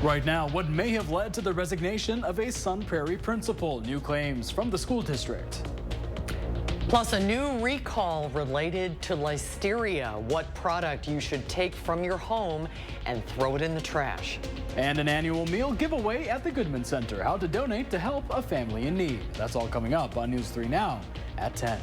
Right now, what may have led to the resignation of a Sun Prairie principal. New claims from the school district. Plus, a new recall related to listeria, what product you should take from your home and throw it in the trash. And an annual meal giveaway at the Goodman Center. How to donate to help a family in need. That's all coming up on News 3 Now at 10.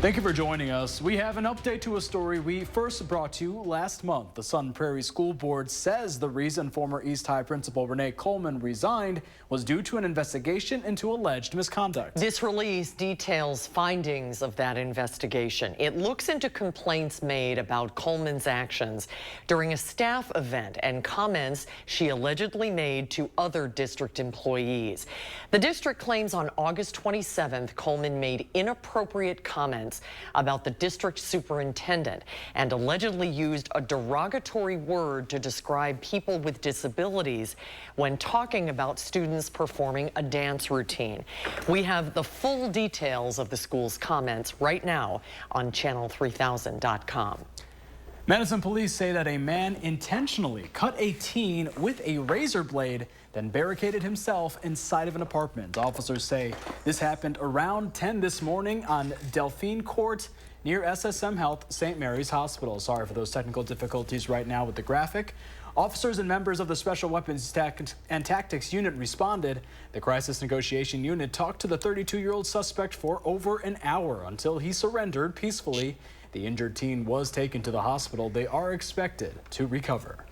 Thank you for joining us. We have an update to a story we first brought to you last month. The Sun Prairie School Board says the reason former East High principal Renee Coleman resigned was due to an investigation into alleged misconduct. This release details findings of that investigation. It looks into complaints made about Coleman's actions during a staff event and comments she allegedly made to other district employees. The district claims on August 27th, Coleman made inappropriate comments about the district superintendent and allegedly used a derogatory word to describe people with disabilities when talking about students performing a dance routine. We have the full details of the school's comments right now on channel3000.com. Madison police say that a man intentionally cut a teen with a razor blade, then barricaded himself inside of an apartment. Officers say this happened around 10 this morning on Delphine Court near SSM Health St. Mary's Hospital. Sorry for those technical difficulties right now with the graphic. Officers and members of the Special Weapons and Tactics Unit responded. The Crisis Negotiation Unit talked to the 32-year-old suspect for over an hour until he surrendered peacefully. The injured teen was taken to the hospital. They are expected to recover.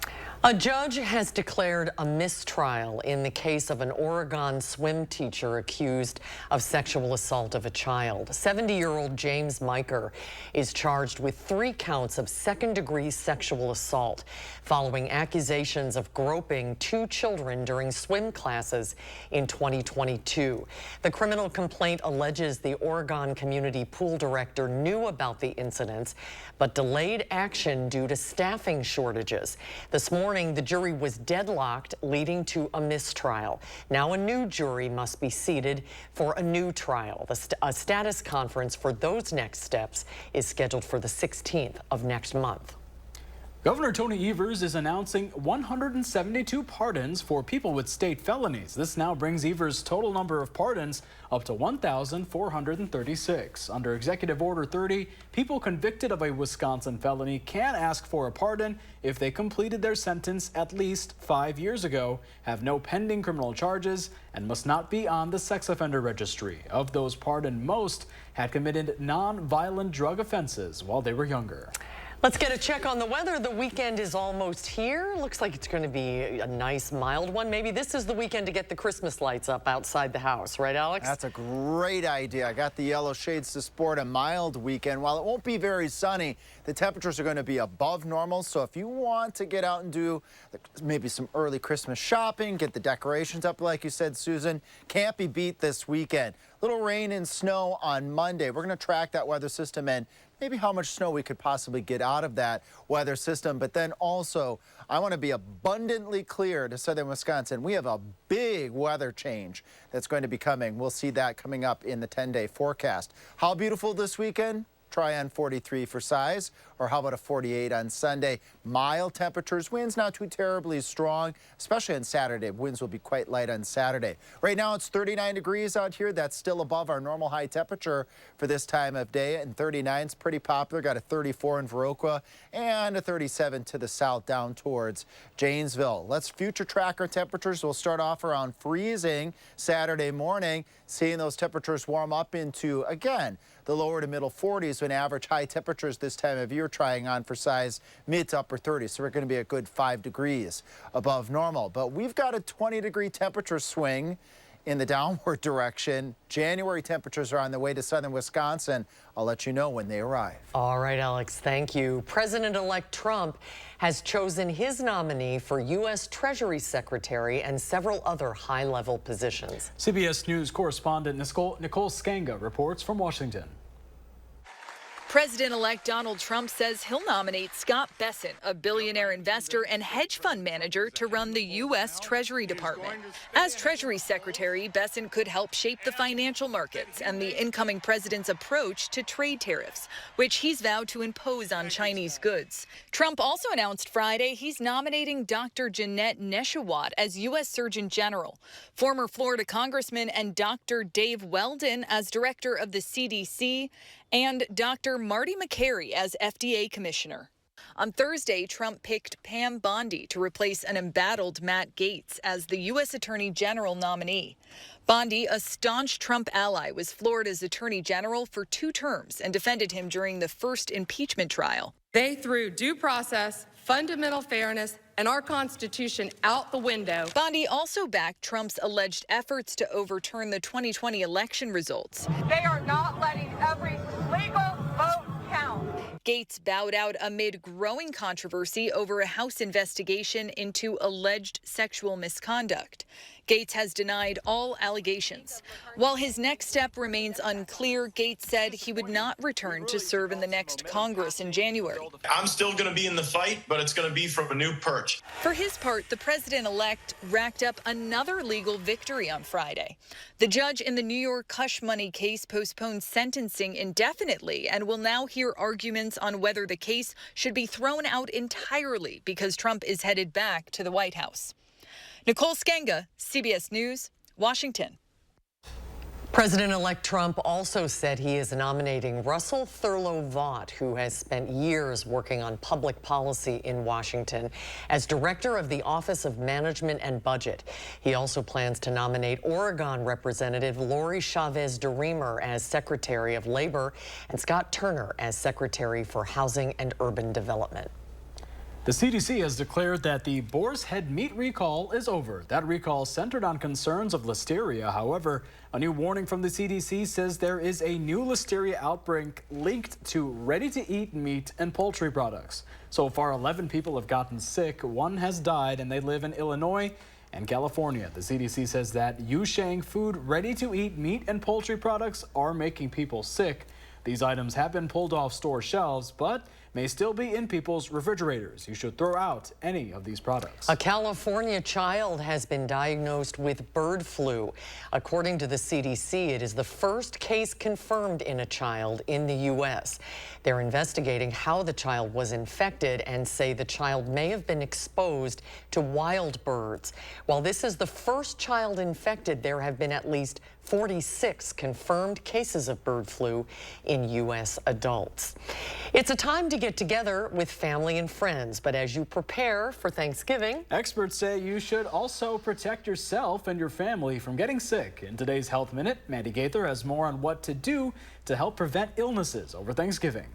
A judge has declared a mistrial in the case of an Oregon swim teacher accused of sexual assault of a child. 70-year-old James Miker is charged with 3 counts of second-degree sexual assault following accusations of groping 2 children during swim classes in 2022. The criminal complaint alleges the Oregon Community Pool Director knew about the incidents but delayed action due to staffing shortages. This morning, the jury was deadlocked, leading to a mistrial. Now a new jury must be seated for a new trial. A status conference for those next steps is scheduled for the 16th of next month. Governor Tony Evers is announcing 172 pardons for people with state felonies. This now brings Evers' total number of pardons up to 1,436. Under Executive Order 30, people convicted of a Wisconsin felony can ask for a pardon if they completed their sentence at least 5 years ago, have no pending criminal charges, and must not be on the sex offender registry. Of those pardoned, most had committed non-violent drug offenses while they were younger. Let's get a check on the weather. The weekend is almost here. Looks like it's going to be a nice, mild one. Maybe this is the weekend to get the Christmas lights up outside the house. Right, Alex? That's a great idea. I got the yellow shades to sport a mild weekend. While it won't be very sunny, the temperatures are going to be above normal. So if you want to get out and do maybe some early Christmas shopping, get the decorations up like you said, Susan, can't be beat this weekend. Little rain and snow on Monday. We're going to track that weather system and maybe how much snow we could possibly get out of that weather system. But then also, I want to be abundantly clear to southern Wisconsin. We have a big weather change that's going to be coming. We'll see that coming up in the 10-day forecast. How beautiful this weekend? Try on 43 for size, or how about a 48 on Sunday? Mild temperatures, winds not too terribly strong, especially on Saturday. Winds will be quite light on Saturday. Right now it's 39 degrees out here. That's still above our normal high temperature for this time of day, and 39 is pretty popular. Got a 34 in Viroqua and a 37 to the south down towards Janesville. Let's future track our temperatures. We'll start off around freezing Saturday morning, seeing those temperatures warm up into, again, the lower to middle 40s when average high temperatures this time of year trying on for size mid to upper 30s. So we're going to be a good 5 degrees above normal. But we've got a 20-degree temperature swing in the downward direction. January temperatures are on the way to southern Wisconsin. I'll let you know when they arrive. All right, Alex, thank you. President-elect Trump has chosen his nominee for U.S. Treasury Secretary and several other high-level positions. CBS News correspondent Nicole Skanga reports from Washington. President-elect Donald Trump says he'll nominate Scott Bessent, a billionaire investor and hedge fund manager, to run the U.S. Treasury Department. As Treasury Secretary, Bessent could help shape the financial markets and the incoming president's approach to trade tariffs, which he's vowed to impose on Chinese goods. Trump also announced Friday he's nominating Dr. Jeanette Neshawat as U.S. Surgeon General, former Florida Congressman, and Dr. Dave Weldon as director of the CDC, and Dr. Marty McCary as FDA commissioner. On Thursday, Trump picked Pam Bondi to replace an embattled Matt Gaetz as the U.S. Attorney General nominee. Bondi, a staunch Trump ally, was Florida's Attorney General for 2 terms and defended him during the first impeachment trial. They threw due process, fundamental fairness, and our Constitution out the window. Bondi also backed Trump's alleged efforts to overturn the 2020 election results. They are not letting every legal vote count. Gaetz bowed out amid growing controversy over a House investigation into alleged sexual misconduct. Gaetz has denied all allegations. While his next step remains unclear, Gaetz said he would not return to serve in the next Congress in January. I'm still going to be in the fight, but it's going to be from a new perch. For his part, the president-elect racked up another legal victory on Friday. The judge in the New York hush money case postponed sentencing indefinitely and will now hear arguments on whether the case should be thrown out entirely because Trump is headed back to the White House. Nicole Skenga, CBS News, Washington. President-elect Trump also said he is nominating Russell Thurlow Vaught, who has spent years working on public policy in Washington, as director of the Office of Management and Budget. He also plans to nominate Oregon Representative Lori Chavez DeRemer as Secretary of Labor and Scott Turner as Secretary for Housing and Urban Development. The CDC has declared that the boar's head meat recall is over. That recall centered on concerns of listeria. However, a new warning from the CDC says there is a new listeria outbreak linked to ready-to-eat meat and poultry products. So far, 11 people have gotten sick. 1 has died, and they live in Illinois and California. The CDC says that Yusheng food ready-to-eat meat and poultry products are making people sick. These items have been pulled off store shelves, but may still be in people's refrigerators. You should throw out any of these products. A California child has been diagnosed with bird flu. According to the CDC, it is the first case confirmed in a child in the U.S. They're investigating how the child was infected and say the child may have been exposed to wild birds. While this is the first child infected, there have been at least 46 confirmed cases of bird flu in U.S. adults. It's a time to get together with family and friends, but as you prepare for Thanksgiving, experts say you should also protect yourself and your family from getting sick. In today's Health Minute, Mandy Gaither has more on what to do to help prevent illnesses over Thanksgiving.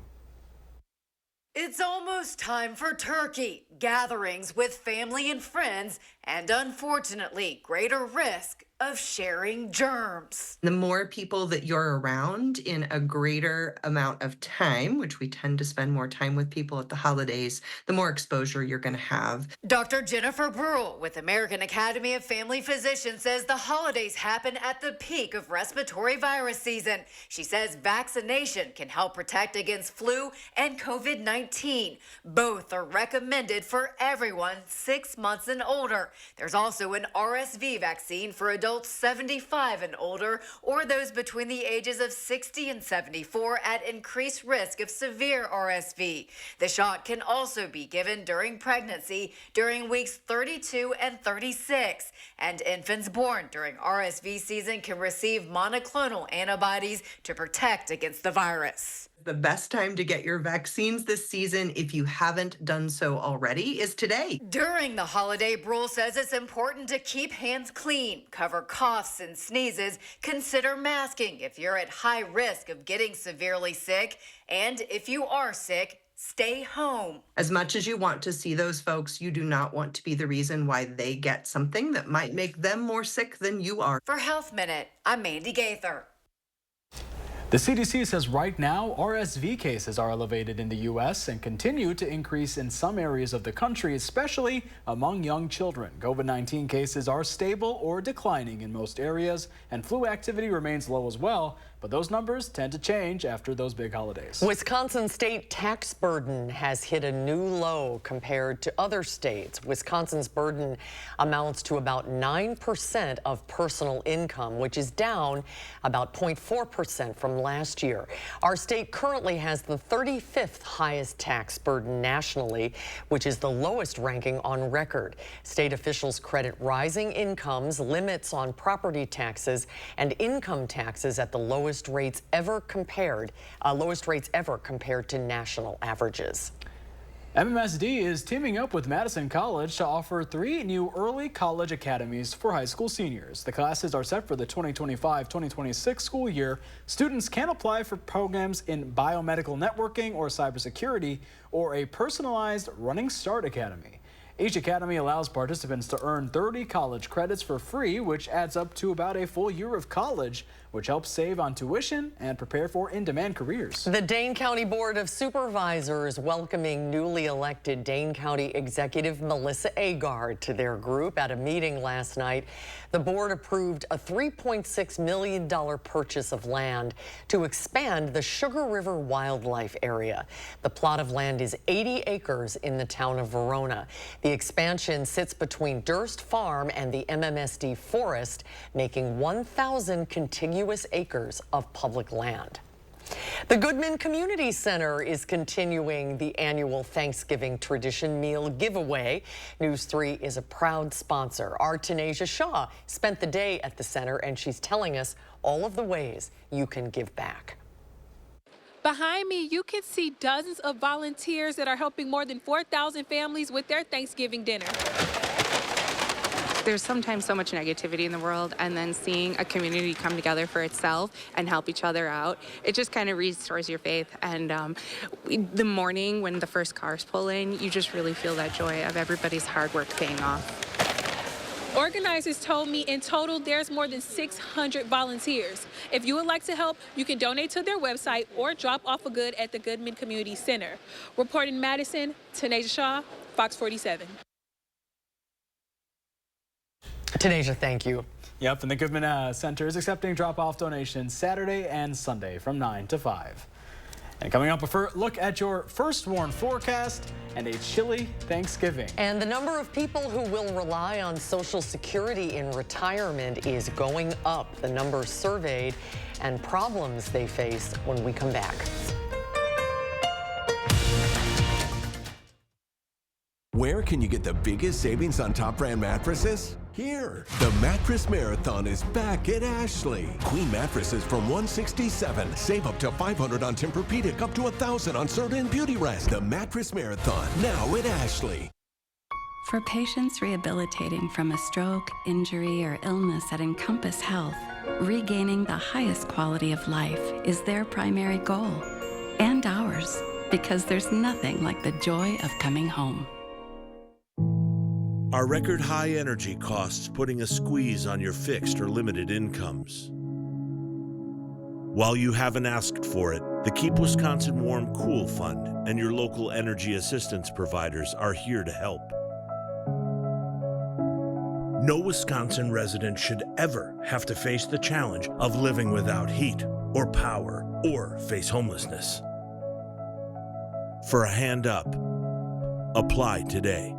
It's almost time for turkey, gatherings with family and friends, and unfortunately, greater risk of sharing germs. The more people that you're around in a greater amount of time, which we tend to spend more time with people at the holidays, the more exposure you're going to have. Dr. Jennifer Brule with American Academy of Family Physicians says the holidays happen at the peak of respiratory virus season. She says vaccination can help protect against flu and COVID-19. Both are recommended for everyone 6 months and older. There's also an RSV vaccine for adults 75 and older, or those between the ages of 60 and 74 at increased risk of severe RSV. The shot can also be given during pregnancy during weeks 32 and 36, and infants born during RSV season can receive monoclonal antibodies to protect against the virus. The best time to get your vaccines this season, if you haven't done so already, is today. During the holiday, Brule says it's important to keep hands clean, cover coughs and sneezes, consider masking if you're at high risk of getting severely sick, and if you are sick, stay home. As much as you want to see those folks, you do not want to be the reason why they get something that might make them more sick than you are. For Health Minute, I'm Mandy Gaither. The CDC says right now, RSV cases are elevated in the U.S. and continue to increase in some areas of the country, especially among young children. COVID-19 cases are stable or declining in most areas, and flu activity remains low as well. but those numbers tend to change after those big holidays. Wisconsin state tax burden has hit a new low compared to other states. Wisconsin's burden amounts to about 9% of personal income, which is down about 0.4% from last year. Our state currently has the 35th highest tax burden nationally, which is the lowest ranking on record. State officials credit rising incomes, limits on property taxes, and income taxes at the lowest rates ever compared to national averages. MMSD is teaming up with Madison College to offer 3 new early college academies for high school seniors. The classes are set for the 2025-2026 school year. Students can apply for programs in biomedical networking or cybersecurity or a personalized Running Start Academy. Each academy allows participants to earn 30 college credits for free, which adds up to about a full year of college, which helps save on tuition and prepare for in-demand careers. The Dane County Board of Supervisors welcoming newly elected Dane County Executive Melissa Agard to their group at a meeting last night. The board approved a $3.6 million purchase of land to expand the Sugar River Wildlife Area. The plot of land is 80 acres in the town of Verona. The expansion sits between Durst Farm and the MMSD Forest, making 1,000 contiguous acres of public land. The Goodman Community Center is continuing the annual Thanksgiving tradition meal giveaway. News 3 is a proud sponsor. Our Tanisha Shaw spent the day at the center, and she's telling us all of the ways you can give back. Behind me, you can see dozens of volunteers that are helping more than 4,000 families with their Thanksgiving dinner. There's sometimes so much negativity in the world, and then seeing a community come together for itself and help each other out, it just kind of restores your faith. And the morning when the first cars pull in, you just really feel that joy of everybody's hard work paying off. Organizers told me in total there's more than 600 volunteers. If you would like to help, you can donate to their website or drop off a good at the Goodman Community Center. Reporting in Madison, Tanisha Shaw, Fox 47. Tanisha, thank you. Yep, and the Goodman Center is accepting drop-off donations Saturday and Sunday from 9 to 5. And coming up, a look at your first warn forecast and a chilly Thanksgiving. And the number of people who will rely on Social Security in retirement is going up. The numbers surveyed and problems they face when we come back. Where can you get the biggest savings on top brand mattresses? Here. The Mattress Marathon is back at Ashley. Queen mattresses from $167. Save up to $500 on Tempur-Pedic, up to $1,000 on Serta and Beauty Rest. The Mattress Marathon, now at Ashley. For patients rehabilitating from a stroke, injury, or illness at Encompass Health, regaining the highest quality of life is their primary goal. And ours, because there's nothing like the joy of coming home. Are record high energy costs putting a squeeze on your fixed or limited incomes? While you haven't asked for it, the Keep Wisconsin Warm Cool Fund and your local energy assistance providers are here to help. No Wisconsin resident should ever have to face the challenge of living without heat or power or face homelessness. For a hand up, apply today.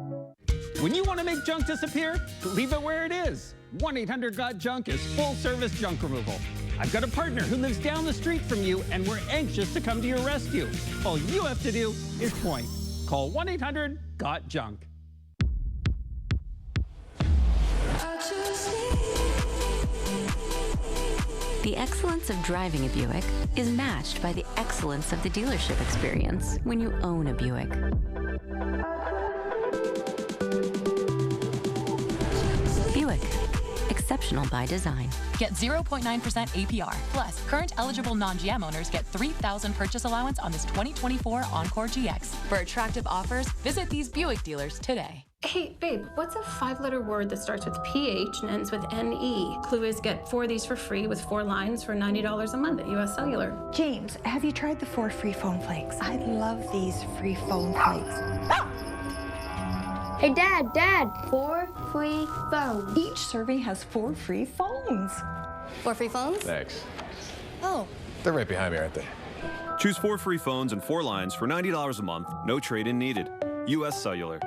When you want to make junk disappear, leave it where it is. 1-800-GOT-JUNK is full-service junk removal. I've got a partner who lives down the street from you, and we're anxious to come to your rescue. All you have to do is point. Call 1-800-GOT-JUNK. The excellence of driving a Buick is matched by the excellence of the dealership experience when you own a Buick. Buick, exceptional by design. Get 0.9% APR. Plus, current eligible non-GM owners get $3,000 purchase allowance on this 2024 Encore GX. For attractive offers, visit these Buick dealers today. Hey, babe, what's a 5-letter word that starts with PH and ends with NE? Clue is get 4 of these for free with 4 lines for $90 a month at US Cellular. James, have you tried the 4 free phone flakes? I love these free phone flakes. Hey, Dad, 4 free phones. Each serving has 4 free phones. 4 free phones? Thanks. Oh. They're right behind me, aren't they? Choose 4 free phones and 4 lines for $90 a month. No trade-in needed. U.S. Cellular.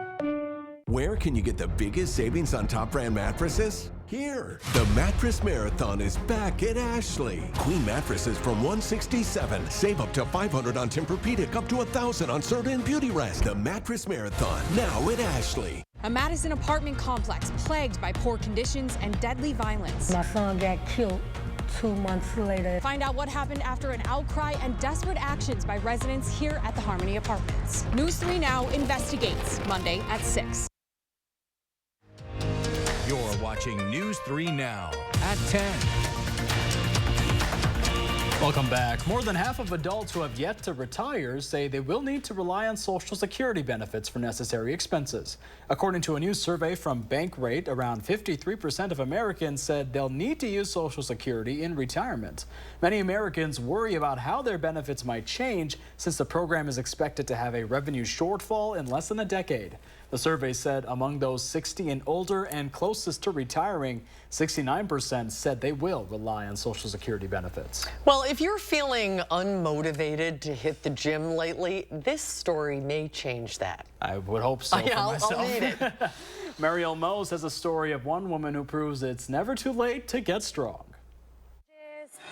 Where can you get the biggest savings on top brand mattresses? Here. The Mattress Marathon is back at Ashley. Queen mattresses from $167. Save up to $500 on Tempur-Pedic, up to $1,000 on Serta and Beauty Rest. The Mattress Marathon, now at Ashley. A Madison apartment complex plagued by poor conditions and deadly violence. My son got killed 2 months later. Find out what happened after an outcry and desperate actions by residents here at the Harmony Apartments. News 3 Now investigates Monday at 6. You're watching News 3 Now at 10. Welcome back. More than half of adults who have yet to retire say they will need to rely on Social Security benefits for necessary expenses. According to a new survey from Bankrate, around 53% of Americans said they'll need to use Social Security in retirement. Many Americans worry about how their benefits might change since the program is expected to have a revenue shortfall in less than a decade. The survey said among those 60 and older and closest to retiring, 69% said they will rely on Social Security benefits. Well, if you're feeling unmotivated to hit the gym lately, this story may change that. I would hope so for myself. I'll need it. Mariel Mose has a story of one woman who proves it's never too late to get strong.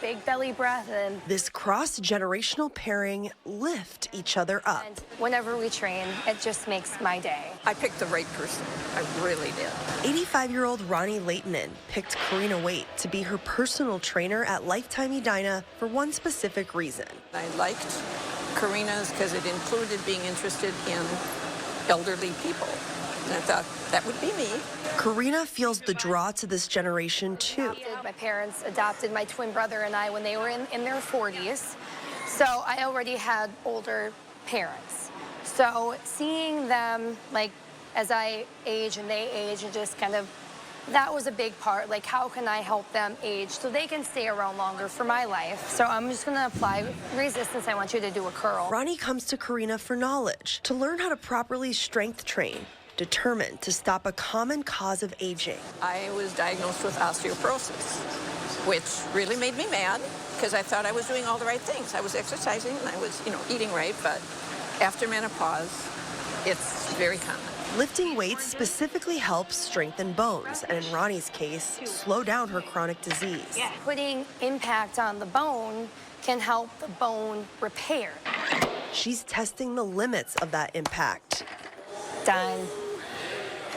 Big belly breath in. This cross-generational pairing lift each other up. And whenever we train, it just makes my day. I picked the right person. I really did. 85-year-old Ronnie Leightonen picked Karina Waite to be her personal trainer at Lifetime Edina for one specific reason. I liked Karina's because it included being interested in elderly people. And I thought, that would be me. Karina feels the draw to this generation, too. My parents adopted my twin brother and I when they were in their 40s. So I already had older parents. So seeing them, like, as I age and they age, and just kind of, that was a big part. Like, how can I help them age so they can stay around longer for my life? So I'm just going to apply resistance. I want you to do a curl. Ronnie comes to Karina for knowledge, to learn how to properly strength train, determined to stop a common cause of aging. I was diagnosed with osteoporosis, which really made me mad because I thought I was doing all the right things. I was exercising and I was, eating right, but after menopause, it's very common. Lifting weights specifically helps strengthen bones, and in Ronnie's case, slow down her chronic disease. Putting impact on the bone can help the bone repair. She's testing the limits of that impact. Done.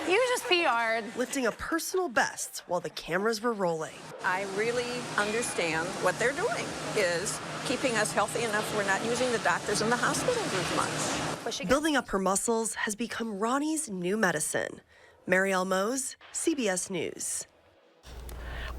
You just PR'd. Lifting a personal best while the cameras were rolling. I really understand what they're doing is keeping us healthy enough we're not using the doctors in the hospitals as much. Building up her muscles has become Ronnie's new medicine. Mariel Mose, CBS News.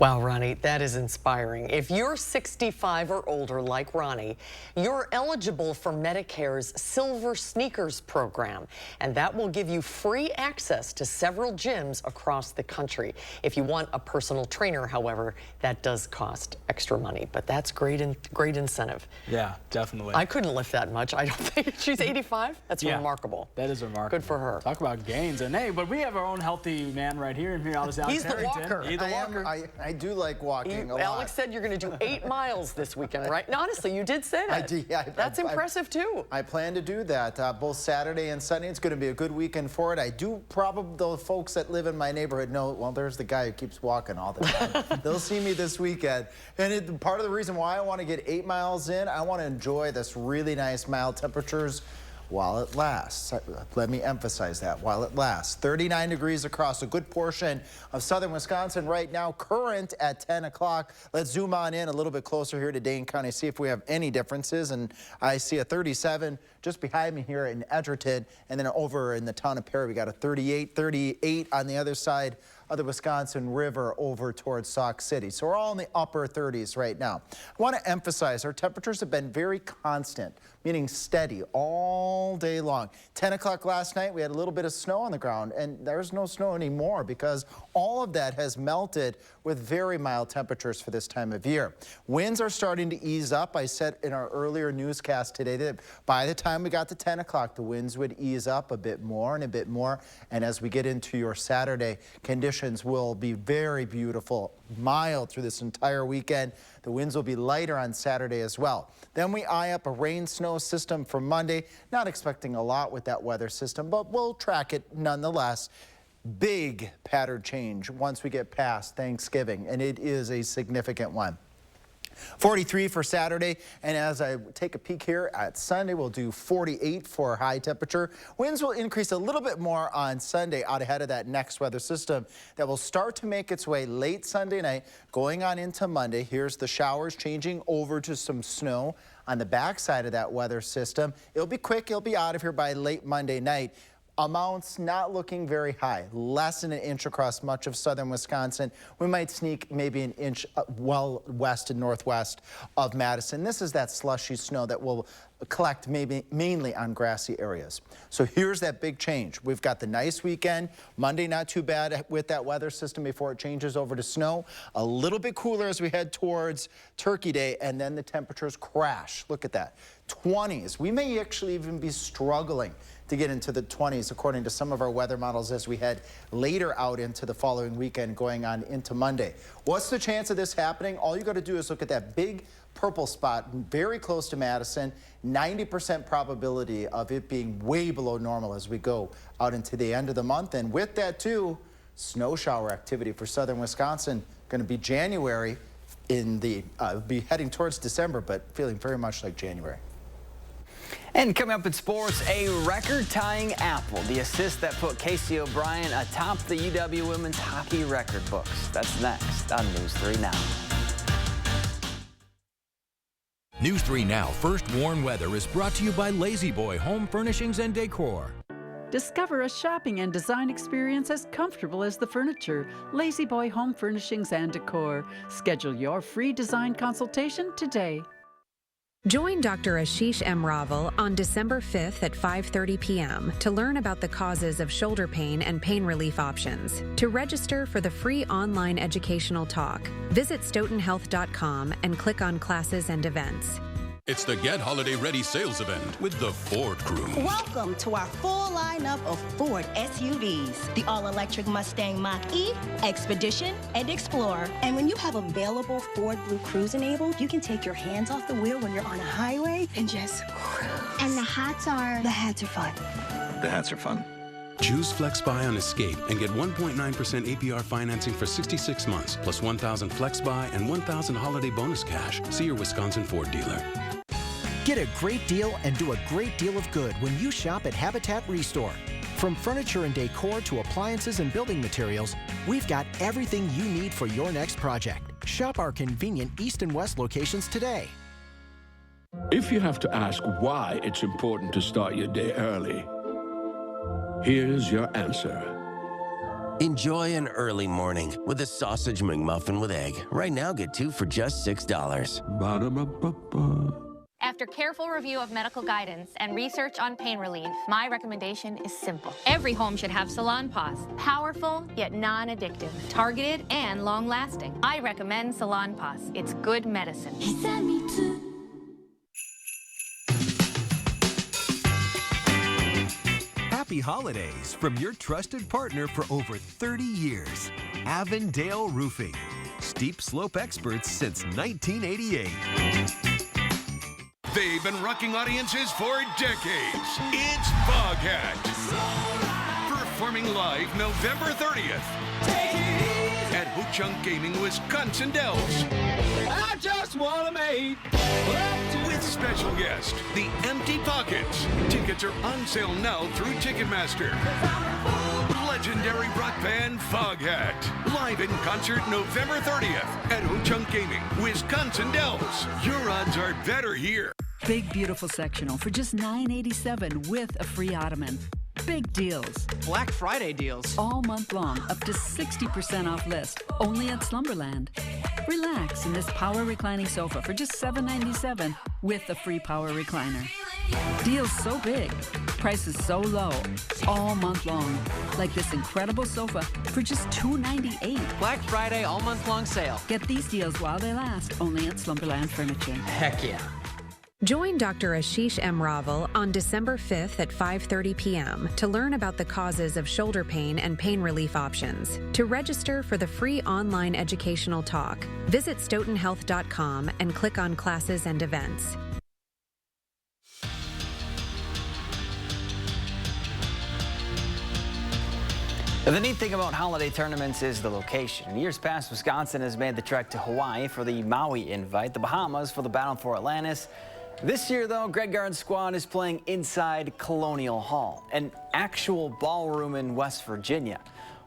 Wow, Ronnie, that is inspiring. If you're 65 or older like Ronnie, you're eligible for Medicare's Silver Sneakers program, and that will give you free access to several gyms across the country. If you want a personal trainer, however, that does cost extra money, but that's great incentive. Yeah, definitely. I couldn't lift that much, I don't think. She's 85? That's remarkable. That is remarkable. Good for her. Talk about gains. And hey, but we have our own healthy man right here. He's the walker. He's the walker. I do like walking a lot. Alex said you're going to do 8 miles this weekend, right? No, honestly, you did say that. I did, yeah. That's impressive, too. I plan to do that both Saturday and Sunday. It's going to be a good weekend for it. I do probably, the folks that live in my neighborhood know, well, there's the guy who keeps walking all the time. They'll see me this weekend. And part of the reason why I want to get 8 miles in, I want to enjoy this really nice mild temperatures while it lasts. Let me emphasize that, while it lasts. 39 degrees across a good portion of southern Wisconsin right now, current at 10 o'clock. Let's zoom on in a little bit closer here to Dane County, see if we have any differences. And I see a 37 just behind me here in Edgerton, and then over in the town of Perry, we got a 38 on the other side of the Wisconsin River over towards Sauk City. So we're all in the upper 30s right now. I want to emphasize our temperatures have been very constant, meaning steady all day long. 10 o'clock last night, we had a little bit of snow on the ground, and there's no snow anymore because all of that has melted with very mild temperatures for this time of year. Winds are starting to ease up. I said in our earlier newscast today that by the time we got to 10 o'clock, the winds would ease up a bit more and a bit more. And as we get into your Saturday, conditions conditions will be very beautiful, mild through this entire weekend. The winds will be lighter on Saturday as well. Then we eye up a rain-snow system for Monday. Not expecting a lot with that weather system, but we'll track it nonetheless. Big pattern change once we get past Thanksgiving, and it is a significant one. 43 for Saturday, and as I take a peek here at Sunday, we'll do 48 for high temperature. Winds will increase a little bit more on Sunday out ahead of that next weather system that will start to make its way late Sunday night, going on into Monday. Here's the showers changing over to some snow on the backside of that weather system. It'll be quick, it'll be out of here by late Monday night. Amounts not looking very high, less than an inch across much of southern Wisconsin. We might sneak maybe an inch well west and northwest of Madison. This is that slushy snow that will collect mainly on grassy areas. So here's that big change. We've got the nice weekend. Monday not too bad with that weather system before it changes over to snow. A little bit cooler as we head towards Turkey Day, and then the temperatures crash. Look at that. 20s. We may actually even be struggling to get into the 20s according to some of our weather models as we head later out into the following weekend going on into Monday. What's the chance of this happening? All you got to do is look at that big purple spot very close to Madison. 90% probability of it being way below normal as we go out into the end of the month. And with that too, snow shower activity for southern Wisconsin. Going to be January in the be heading towards December, but feeling very much like January. And coming up in sports, a record-tying apple, the assist that put Casey O'Brien atop the UW women's hockey record books. That's next on News 3 Now. News 3 Now First Warn Weather is brought to you by Lazy Boy Home Furnishings and Decor. Discover a shopping and design experience as comfortable as the furniture. Lazy Boy Home Furnishings and Decor. Schedule your free design consultation today. Join Dr. Ashish M. Raval on December 5th at 5:30 p.m. to learn about the causes of shoulder pain and pain relief options. To register for the free online educational talk, visit stoughtonhealth.com and click on Classes and Events. It's the Get Holiday Ready sales event with the Ford Crew. Welcome to our full lineup of Ford SUVs. The all-electric Mustang Mach-E, Expedition, and Explorer. And when you have available Ford Blue Cruise enabled, you can take your hands off the wheel when you're on a highway and just cruise. And the hats are fun. The hats are fun. Choose FlexBuy on Escape and get 1.9% APR financing for 66 months, plus $1,000 FlexBuy and $1,000 holiday bonus cash. See your Wisconsin Ford dealer. Get a great deal and do a great deal of good when you shop at Habitat Restore. From furniture and decor to appliances and building materials, we've got everything you need for your next project. Shop our convenient East and West locations today. If you have to ask why it's important to start your day early, here's your answer. Enjoy an early morning with a sausage McMuffin with egg. Right now, get 2 for just $6. Ba-da-ba-ba-ba. After careful review of medical guidance and research on pain relief, my recommendation is simple. Every home should have Salon Paws. Powerful, yet non-addictive. Targeted and long-lasting. I recommend Salon Paws. It's good medicine. He sent me to. Happy holidays from your trusted partner for over 30 years, Avondale Roofing. Steep slope experts since 1988. They've been rocking audiences for decades. It's Foghat. Performing live November 30th at Ho Chunk Gaming, Wisconsin Dells. I just want to make with special guest, The Empty Pockets. Tickets are on sale now through Ticketmaster. Legendary rock band Foghat. Live in concert November 30th at Ho Chunk Gaming, Wisconsin Dells. Your odds are better here. Big Beautiful Sectional for just $9.87 with a free ottoman. Big deals. Black Friday deals. All month long, up to 60% off list, only at Slumberland. Relax in this power reclining sofa for just $7.97 with a free power recliner. Deals so big, prices so low, all month long. Like this incredible sofa for just $2.98. Black Friday all month long sale. Get these deals while they last, only at Slumberland Furniture. Heck yeah. Join Dr. Ashish M. Raval on December 5th at 5:30 p.m. to learn about the causes of shoulder pain and pain relief options. To register for the free online educational talk, visit stoughtonhealth.com and click on Classes and Events. The neat thing about holiday tournaments is the location. In years past, Wisconsin has made the trek to Hawaii for the Maui invite, the Bahamas for the Battle for Atlantis. This year, though, Greg Gard's squad is playing inside Colonial Hall, an actual ballroom in West Virginia.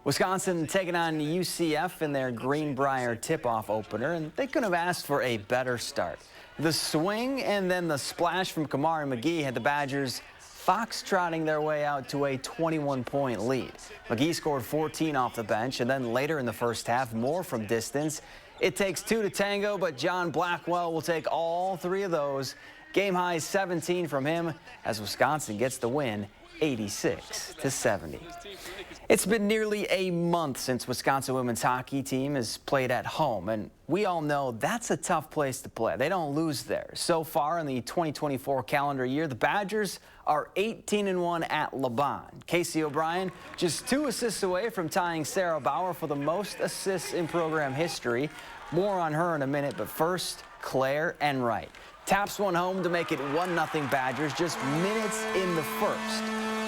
Wisconsin taking on UCF in their Greenbrier tip-off opener, and they couldn't have asked for a better start. The swing and then the splash from Kamari McGee had the Badgers foxtrotting their way out to a 21-point lead. McGee scored 14 off the bench, and then later in the first half, more from distance. It takes two to tango, but John Blackwell will take all three of those. Game high 17 from him as Wisconsin gets the win, 86-70. It's been nearly a month since Wisconsin women's hockey team has played at home, and we all know that's a tough place to play. They don't lose there. So far in the 2024 calendar year, the Badgers are 18-1 at LeBon. Casey O'Brien just 2 assists away from tying Sarah Bauer for the most assists in program history. More on her in a minute, but first, Claire Enright taps one home to make it 1-0 Badgers just minutes in the first.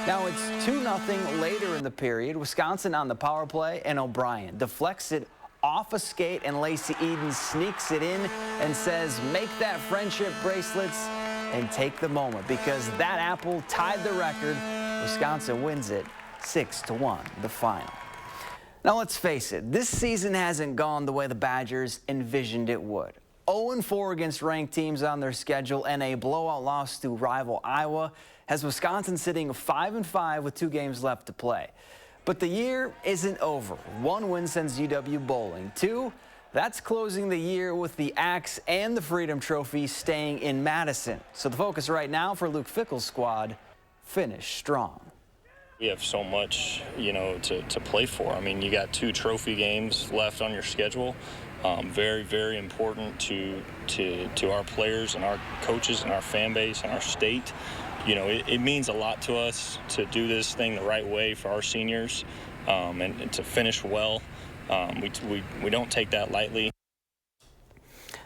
Now it's 2-0 later in the period. Wisconsin on the power play, and O'Brien deflects it off a skate, and Lacey Eden sneaks it in and says, make that friendship bracelets and take the moment, because that apple tied the record. Wisconsin wins it 6-1, the final. Now let's face it, this season hasn't gone the way the Badgers envisioned it would. 0-4 against ranked teams on their schedule and a blowout loss to rival Iowa has Wisconsin sitting 5-5 with 2 games left to play. But the year isn't over. 1 win sends UW bowling. 2, that's closing the year with the Axe and the Freedom Trophy staying in Madison. So the focus right now for Luke Fickell's squad, finish strong. We have so much, to play for. I mean, you got 2 trophy games left on your schedule. Very, very important to our players and our coaches and our fan base and our state. It means a lot to us to do this thing the right way for our seniors and to finish well. We don't take that lightly.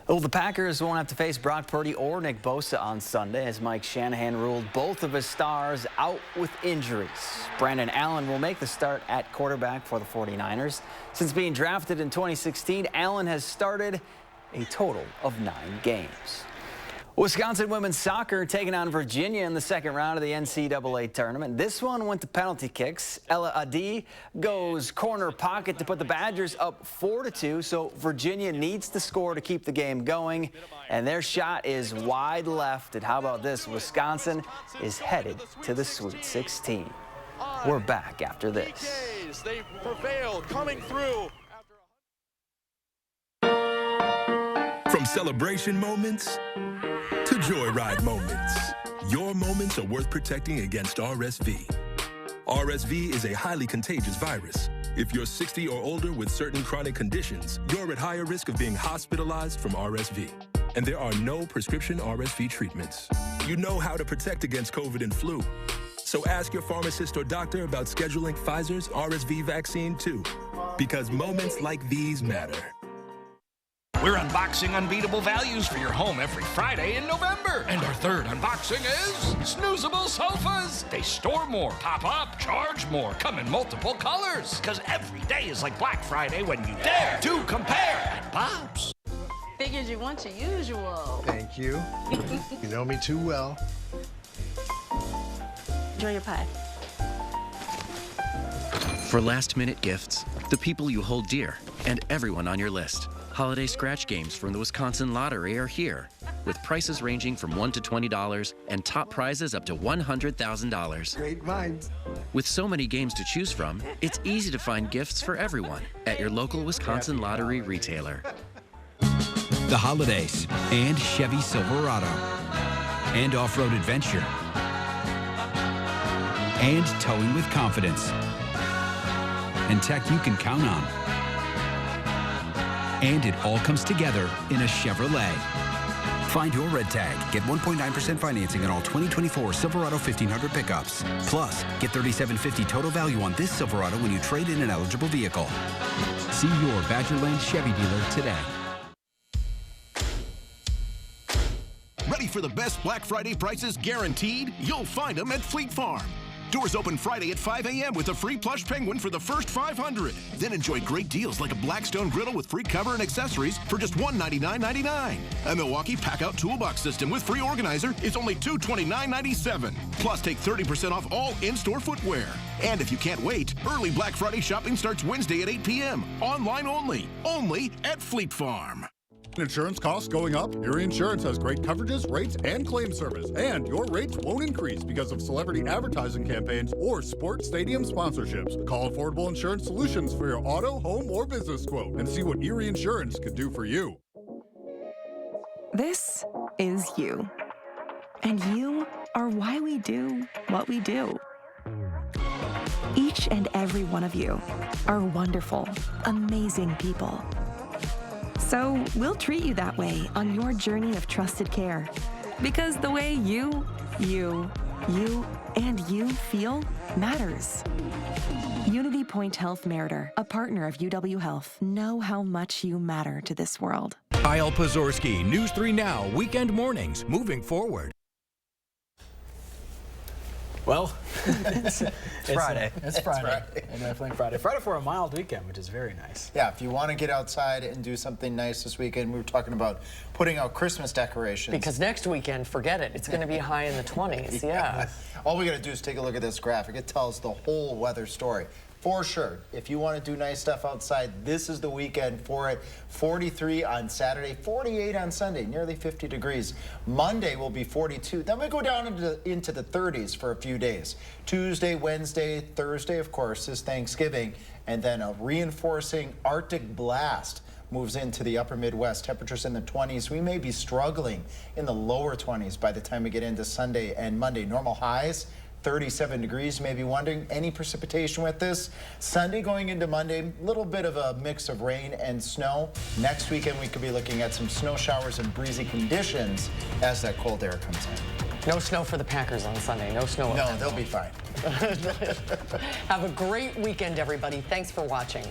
Well, the Packers won't have to face Brock Purdy or Nick Bosa on Sunday as Mike Shanahan ruled both of his stars out with injuries. Brandon Allen will make the start at quarterback for the 49ers. Since being drafted in 2016, Allen has started a total of 9 games. Wisconsin women's soccer taking on Virginia in the second round of the NCAA tournament. This one went to penalty kicks. Ella Adi goes corner pocket to put the Badgers up 4-2, so Virginia needs to score to keep the game going, and their shot is wide left. And how about this? Wisconsin is headed to the Sweet 16. We're back after this. They prevailed, coming through. From celebration moments to joyride moments, your moments are worth protecting against RSV. RSV is a highly contagious virus. If you're 60 or older with certain chronic conditions, you're at higher risk of being hospitalized from RSV. And there are no prescription RSV treatments. You know how to protect against COVID and flu. So ask your pharmacist or doctor about scheduling Pfizer's RSV vaccine too, because moments like these matter. We're unboxing unbeatable values for your home every Friday in November. And our third unboxing is Snoozable Sofas. They store more, pop up, charge more, come in multiple colors. Because every day is like Black Friday when you dare to compare at Bob's. Figured you want your usual. Thank you. You know me too well. Enjoy your pie. For last-minute gifts, the people you hold dear, and everyone on your list. Holiday scratch games from the Wisconsin Lottery are here, with prices ranging from $1 to $20 and top prizes up to $100,000. Great minds. With so many games to choose from, it's easy to find gifts for everyone at your local Wisconsin Lottery retailer. The holidays and Chevy Silverado and off-road adventure and towing with confidence and tech you can count on. And it all comes together in a Chevrolet. Find your red tag. Get 1.9% financing on all 2024 Silverado 1500 pickups. Plus, get $3,750 total value on this Silverado when you trade in an eligible vehicle. See your Badgerland Chevy dealer today. Ready for the best Black Friday prices guaranteed? You'll find them at Fleet Farm. Doors open Friday at 5 a.m. with a free plush penguin for the first 500. Then enjoy great deals like a Blackstone griddle with free cover and accessories for just $199.99. A Milwaukee Pack-Out Toolbox System with free organizer is only $229.97. Plus, take 30% off all in-store footwear. And if you can't wait, early Black Friday shopping starts Wednesday at 8 p.m. Online only. Only at Fleet Farm. Insurance costs going up? Erie Insurance has great coverages, rates, and claim service. And your rates won't increase because of celebrity advertising campaigns or sports stadium sponsorships. Call Affordable Insurance Solutions for your auto, home, or business quote and see what Erie Insurance could do for you. This is you. And you are why we do what we do. Each and every one of you are wonderful, amazing people. So we'll treat you that way on your journey of trusted care. Because the way you, and you feel matters. Unity Point Health Meritor, a partner of UW Health. Know how much you matter to this world. Kyle Pozorski, News 3 Now, weekend mornings, moving forward. Well, it's Friday. It's Friday. Definitely Friday. Friday for a mild weekend, which is very nice. Yeah, if you want to get outside and do something nice this weekend, we were talking about putting out Christmas decorations. Because next weekend, forget it. It's going to be high in the 20s. Yeah. All we got to do is take a look at this graphic. It tells the whole weather story. For sure, if you want to do nice stuff outside, this is the weekend for it. 43 on Saturday, 48 on Sunday, nearly 50 degrees. Monday will be 42. Then we go down into the 30s for a few days. Tuesday, Wednesday, Thursday, of course, is Thanksgiving. And then a reinforcing Arctic blast moves into the upper Midwest. Temperatures in the 20s. We may be struggling in the lower 20s by the time we get into Sunday and Monday. Normal highs, 37 degrees. You may be wondering, any precipitation with this? Sunday going into Monday, a little bit of a mix of rain and snow. Next weekend, we could be looking at some snow showers and breezy conditions as that cold air comes in. No snow for the Packers on Sunday. No snow. No, they'll be fine. Have a great weekend, everybody. Thanks for watching.